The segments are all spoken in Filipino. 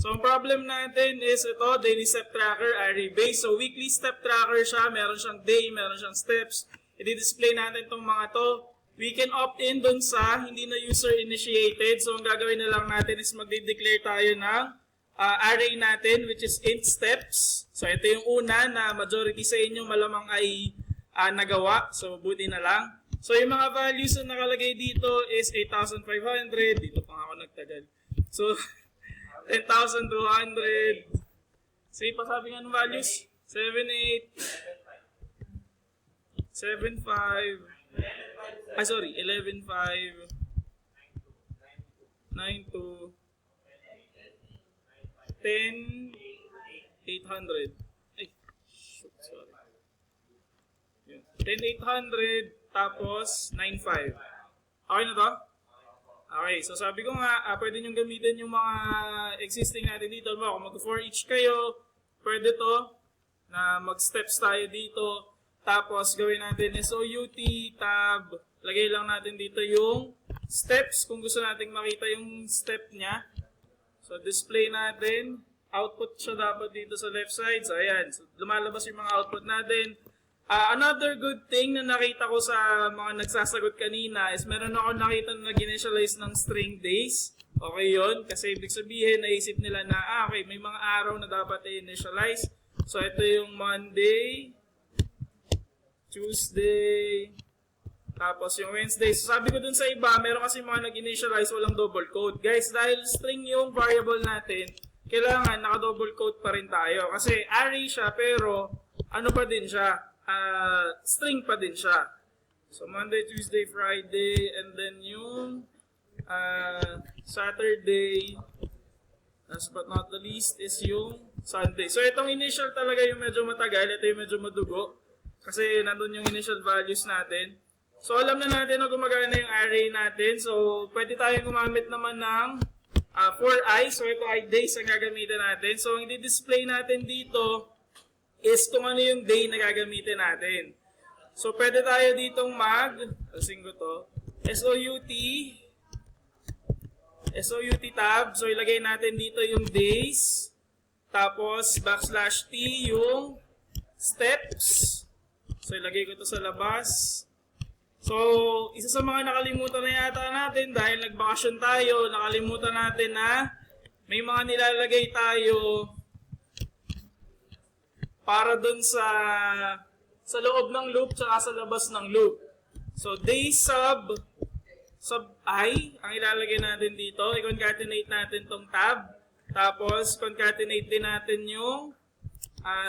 So, ang problem natin is ito, daily step tracker, array base. So, weekly step tracker siya. Meron siyang day, meron siyang steps. I-display natin itong mga to. We can opt in dun sa hindi na user initiated. So, ang gagawin na lang natin is magde-declare tayo ng array natin, which is int steps. So, ito yung una na majority sa inyo malamang ay nagawa. So, buti na lang. So, yung mga values na nakalagay dito is 8,500. Dito pa ako nagtagal. So, 10,200. Sige pa sabi nga ng values. 78. 75. Ah, sorry. 11,5. 92. 10,800. Ay, shoot, sorry. 10,800 tapos 9,500. Okay na to? Okay, so sabi ko nga, pwede nyo gamitin yung mga existing natin dito. Kung mag-for each kayo, pwede to na mag-steps tayo dito. Tapos gawin natin SOUT, tab, lagay lang natin dito yung steps kung gusto nating makita yung step niya. So display natin, output siya dapat dito sa left side. So ayan, so, lumalabas yung mga output natin. Another good thing na nakita ko sa mga nagsasagot kanina is meron ako nakita na nag-initialize ng string days. Okay yun, kasi ibig sabihin, naisip nila na, okay, may mga araw na dapat i-initialize. So ito yung Monday, Tuesday, tapos yung Wednesday. So sabi ko dun sa iba, meron kasi mga nag-initialize walang double quote. Guys, dahil string yung variable natin, kailangan naka-double quote pa rin tayo. Kasi array siya, pero ano pa din siya? String pa din siya. So Monday, Tuesday, Friday, and then yung Saturday, last but not the least, is yung Sunday. So itong initial talaga yung medyo matagal, ito yung medyo madugo. Kasi nandun yung initial values natin. So alam na natin na gumagana yung array natin. So pwede tayong gumamit naman ng for I. So ito ay days ang gagamitin natin. So ang i-display natin dito is kung ano yung day na gagamitin natin. So pwede tayo ditong alasing ko to, SOUT tab. So ilagay natin dito yung days. Tapos \t yung steps. So ilagay ko to sa labas. So isa sa mga nakalimutan na yata natin dahil nagbakasyon tayo, nakalimutan natin na may mga nilalagay tayo para dun sa loob ng loop tsaka sa labas ng loop. So day sub I ang ilalagay natin dito. I-concatenate natin tong tab. Tapos concatenate din natin yung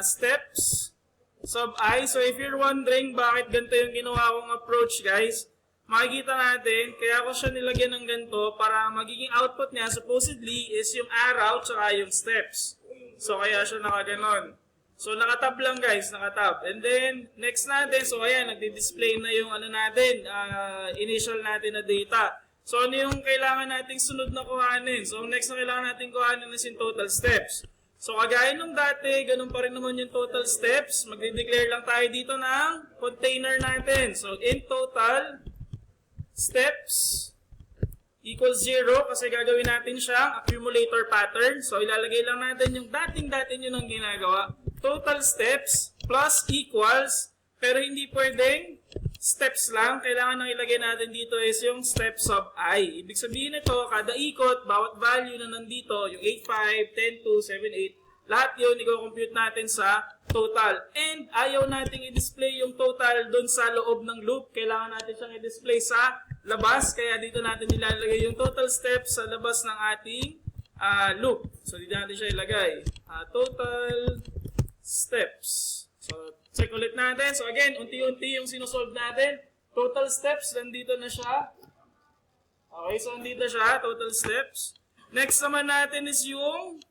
steps sub I. So if you're wondering bakit ganito yung ginawa kong approach, guys, makikita natin kaya ko siya nilagyan ng ganito para magiging output niya supposedly is yung araw tsaka yung steps. So kaya siya nakaganon. So, nakatab lang guys, nakatab. And then, next natin, so ayan, nagdi-display na yung ano natin, initial natin na data. So, ano yung kailangan nating sunod na kuhanin? So, next na kailangan nating kuhanin is yung total steps. So, kagaya nung dati, ganun pa rin naman yung total steps. Magde-declare lang tayo dito ng container natin. So, in total steps equals 0 kasi gagawin natin siyang accumulator pattern. So, ilalagay lang natin yung dating yun ang ginagawa. Total steps plus equals, pero hindi pwedeng steps lang. Kailangan nang ilagay natin dito is yung step sub I. Ibig sabihin nito, kada ikot, bawat value na nandito, yung 8, 5, 10, 2, 7, 8, lahat yun, i-compute natin sa total. And ayaw nating i-display yung total dun sa loob ng loop. Kailangan natin siyang i-display sa labas. Kaya dito natin ilalagay yung total steps sa labas ng ating loop. So dito natin siya ilagay. Total steps. So, check ulit natin. So, again, unti-unti yung sinusolve natin. Total steps, nandito na siya. Okay, so nandito siya, total steps. Next naman natin is yung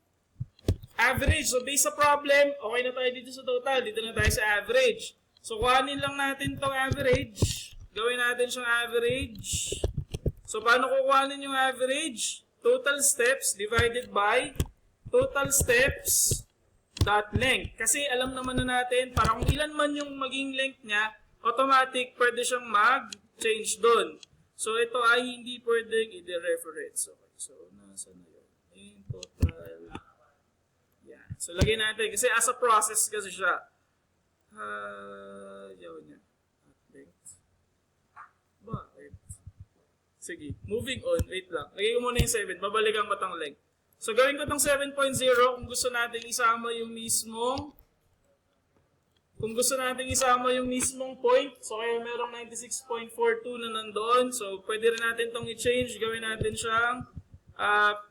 average. So, based sa problem, okay na tayo dito sa total. Dito na tayo sa average. So, kuhanin lang natin tong average. Gawin natin siyang average. So, paano kukuhanin yung average? Total steps divided by total steps dot length. Kasi alam naman na natin, para kung ilan man yung maging length niya, automatic pwede siyang mag-change doon. So ito ay hindi pwedeng i-dereference. Okay, so nasa na yun? In total So, lagay natin. Kasi as a process kasi siya. Yaw niya. Bakit? Sige. Moving on. Wait lang. Lagay ko muna yung 7. Babalikan ko tang length. So, gawin ko tong 7.0 kung gusto natin isama yung mismong point. So, kaya merong 96.42 na nandoon. So, pwede rin natin itong i-change. Gawin natin siyang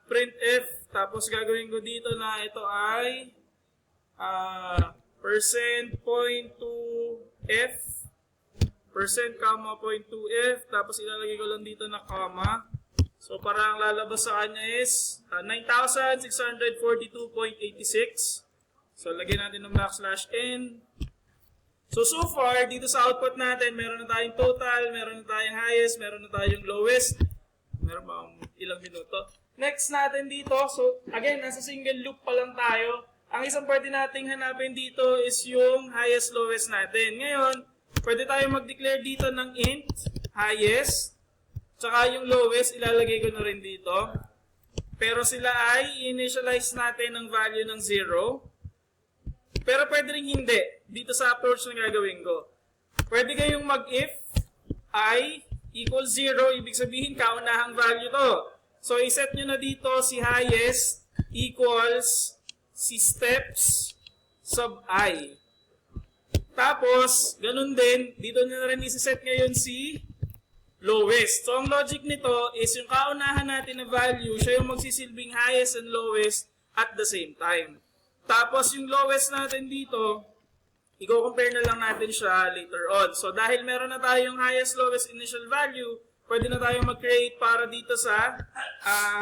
printf. Tapos, gagawin ko dito na ito ay %.2f %.2f. Tapos, ilalagay ko lang dito na comma. So, parang lalabas sa kanya is 9,642.86. So, lagyan natin ng \n. So far, dito sa output natin, meron na tayong total, meron na tayong highest, meron na tayong lowest. Meron ba ilang minuto? Next natin dito, so again, nasa single loop pa lang tayo. Ang isang pwede nating hanapin dito is yung highest, lowest natin. Ngayon, pwede tayo mag-declare dito ng int, highest, tsaka yung lowest, ilalagay ko na rin dito. Pero sila ay initialize natin ng value ng 0. Pero pwede rin hindi. Dito sa approach na gagawin ko. Pwede kayong mag-if I equals 0. Ibig sabihin, kaunahang value to. So, iset nyo na dito si highest equals si steps sub I. Tapos, ganun din, dito nyo na rin isiset ngayon si lowest. So, ang logic nito is yung kaunahan natin na value, siya yung magsisilbing highest and lowest at the same time. Tapos, yung lowest natin dito, i-compare na lang natin siya later on. So, dahil meron na tayong highest, lowest initial value, pwede na tayong mag-create para dito sa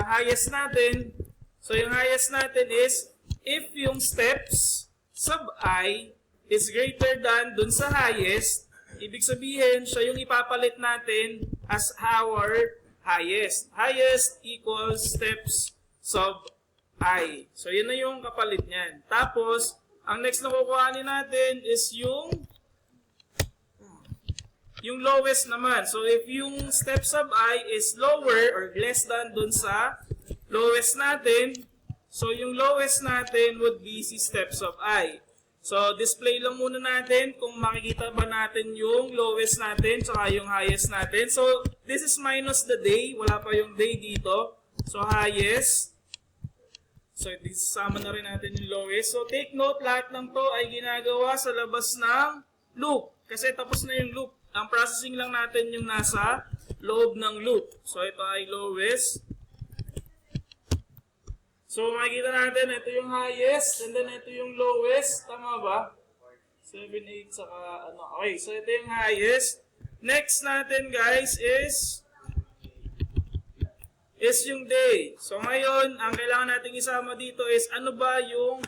highest natin. So, yung highest natin is, if yung steps sub I is greater than dun sa highest, ibig sabihin, siya yung ipapalit natin as our highest. Highest equals steps sub I. So, yun na yung kapalit niyan. Tapos, ang next na kukuhanin natin is yung lowest naman. So, if yung step sub I is lower or less than dun sa lowest natin, so yung lowest natin would be si step sub I. So, display lang muna natin kung makikita ba natin yung lowest natin tsaka yung highest natin. So, this is minus the day. Wala pa yung day dito. So, highest. So, isama na rin natin yung lowest. So, take note, lahat ng to ay ginagawa sa labas ng loop. Kasi tapos na yung loop. Ang processing lang natin yung nasa loob ng loop. So, ito ay lowest. So, makikita natin, ito yung highest, and then ito yung lowest. Tama ba? 7, 8, saka ano. Okay, so ito yung highest. Next natin, guys, is yung day. So ngayon, ang kailangan nating isama dito is ano ba yung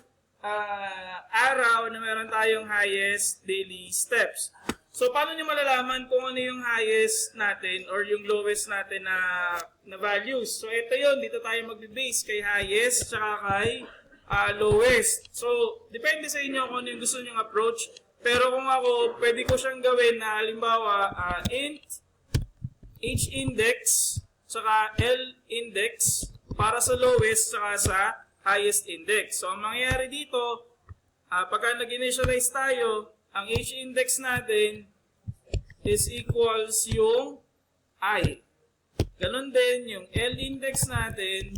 araw na meron tayong highest daily steps. So paano nyo malalaman kung ano yung highest natin or yung lowest natin na values? So ito yun, dito tayo magbe-base kay highest tsaka kay lowest. So depende sa inyo kung ano yung gusto nyong approach. Pero kung ako, pwede ko siyang gawin na halimbawa int h-index saka L-index para sa lowest saka sa highest index. So, ang mangyayari dito, pagka nag-initialize tayo, ang H-index natin is equals yung I. Ganon din, yung L-index natin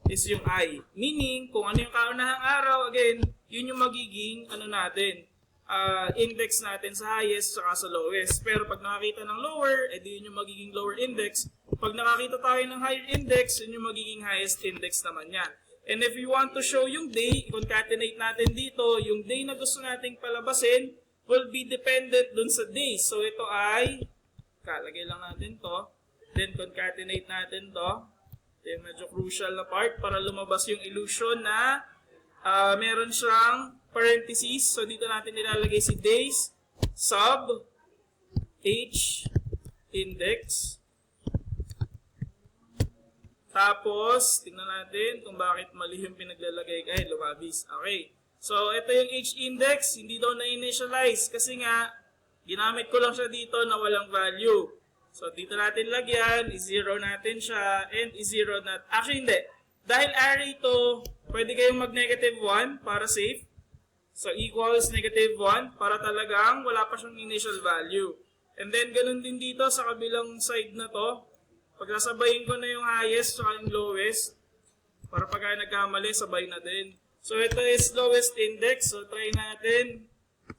is yung I. Meaning, kung ano yung kaunahang araw, again, yun yung magiging natin, index natin sa highest saka sa lowest. Pero pag nakakita ng lower, edi yun yung magiging lower index. Pag nakakita tayo ng higher index, yun yung magiging highest index naman yan. And if you want to show yung day, concatenate natin dito, yung day na gusto nating palabasin will be dependent dun sa day. So ito ay, kalagay lang natin to, then concatenate natin to. Ito yung medyo crucial na part para lumabas yung illusion na meron siyang parentheses. So dito natin nilalagay si days sub H index. Tapos, tingnan natin kung bakit mali yung pinaglalagay. Ay, lumabis. Okay. So, ito yung H-index. Hindi daw na-initialize. Kasi nga, ginamit ko lang siya dito na walang value. So, dito natin lagyan. I-zero natin siya. And i-zero natin. Actually, hindi. Dahil array to, pwede kayong mag-negative 1 para safe. So, equals negative 1 para talagang wala pa siyang initial value. And then, ganun din dito sa kabilang side na to. Pag sasabayin ko na yung highest at yung lowest, para pagka nagkamali, sabay na din. So, ito is lowest index. So, try natin.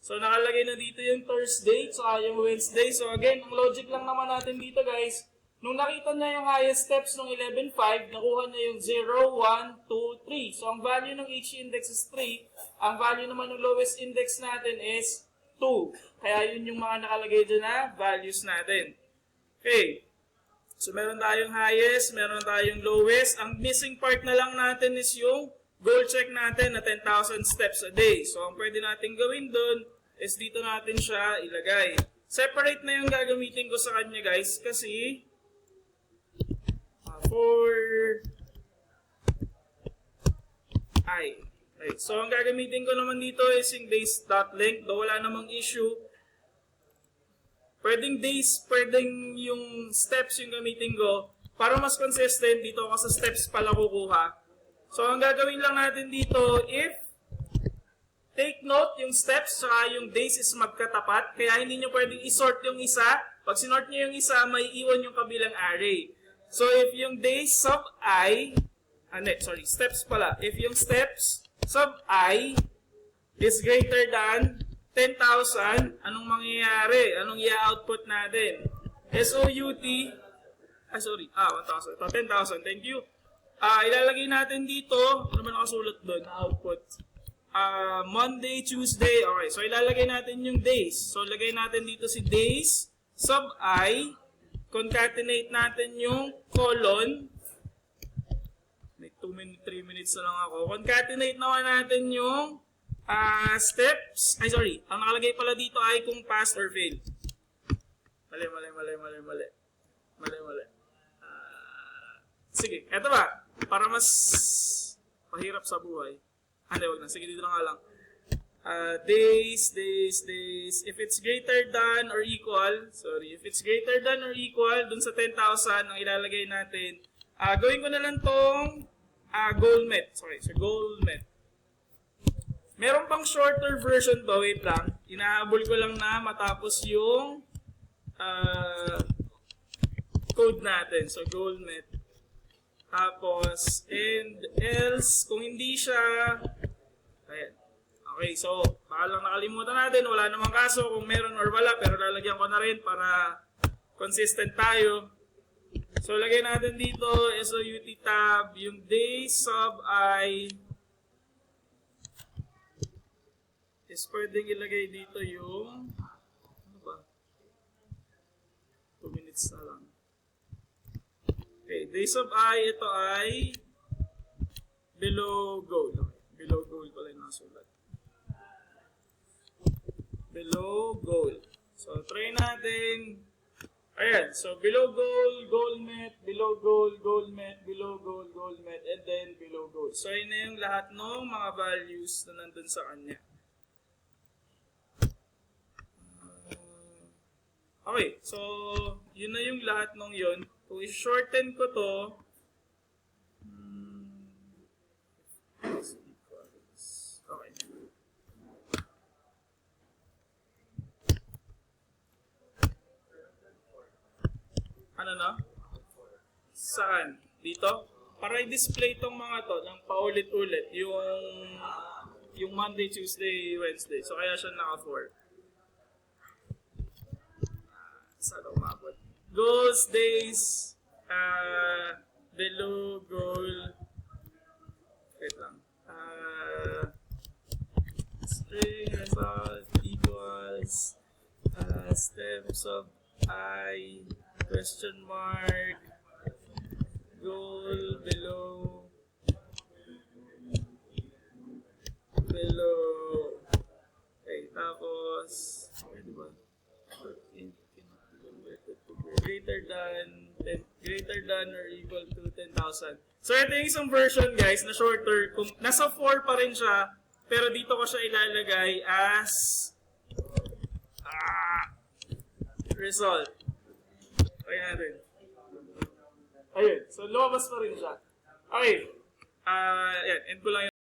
So, nakalagay na dito yung Thursday, so yung Wednesday. So, again, ang logic lang naman natin dito, guys. Nung nakita niya yung highest steps ng 11.5, nakuha niya yung 0, 1, 2, 3. So, ang value ng H index is 3. Ang value naman ng lowest index natin is 2. Kaya yun yung mga nakalagay dyan na values natin. Okay. So, meron tayong highest, meron tayong lowest. Ang missing part na lang natin is yung goal check natin na 10,000 steps a day. So, ang pwede natin gawin dun is dito natin siya ilagay. Separate na yung gagamitin ko sa kanya, guys, kasi for I. Right. So, ang gagamitin ko naman dito is yung days.length. Though wala namang issue. Pwedeng days, pwedeng yung steps yung gamitin ko. Para mas consistent, dito ako sa steps pala kukuha. So, ang gagawin lang natin dito, if take note, yung steps saka yung days is magkatapat. Kaya hindi nyo pwedeng isort yung isa. Pag sinort nyo yung isa, may iwan yung kabilang array. So, if yung days sub I, steps pala. If yung steps sub I is greater than 10,000, anong mangyayari? Anong i-output natin? SOUT, 1,000. Ito, 10,000. Thank you. Ilalagay natin dito, ano naman nakasulat doon, output. Monday, Tuesday. Okay, so ilalagay natin yung days. So, lagay natin dito si days sub I. Concatenate natin yung colon. May 3 minutes na lang ako. Concatenate naman natin yung steps. Ang nakalagay pala dito ay kung pass or fail. Mali. Sige, eto ba? Para mas mahirap sa buhay. Wag na. Sige, dito na nga lang. Days. If it's greater than or equal, dun sa 10,000 ang ilalagay natin, gawin ko na lang tong goal met. So goal met. Meron pang shorter version ba? Wait lang. Inahabol ko lang na matapos yung code natin. So goal met. Tapos, and else, kung hindi siya, ayan. Okay, so, baka lang nakalimutan natin, wala namang kaso kung meron or wala, pero lalagyan ko na rin para consistent tayo. So, lagay natin dito, SOUT tab, yung day sub I is pwedeng ilagay dito yung, ano ba? 2 minutes na lang. Okay, day sub I, ito ay below goal. Okay, below goal pala yung nasulat. Below goal. So, try natin. Ayan. So, below goal, goal met, below goal, goal met, below goal, goal met, and then below goal. So, yun na yung lahat ng mga values na nandun sa kanya. Okay. So, yun na yung lahat ng yun. Kung i-shorten ko to, okay. Ano na? Saan? Dito? Para i-display tong mga to ng paulit-ulit yung Monday, Tuesday, Wednesday. So kaya siya naka-4. Saan umabot? Goals, days, below goal. Wait lang. String result equals steps of I question mark goal below okay, tapos diba? Greater than or equal to 10,000. So ito yung isang version, guys, na shorter. Kung nasa 4 pa rin siya, pero dito ko siya ilalagay as result. Ayan natin. Ayun. So, lumabas pa rin siya. Okay. Yan, end ko lang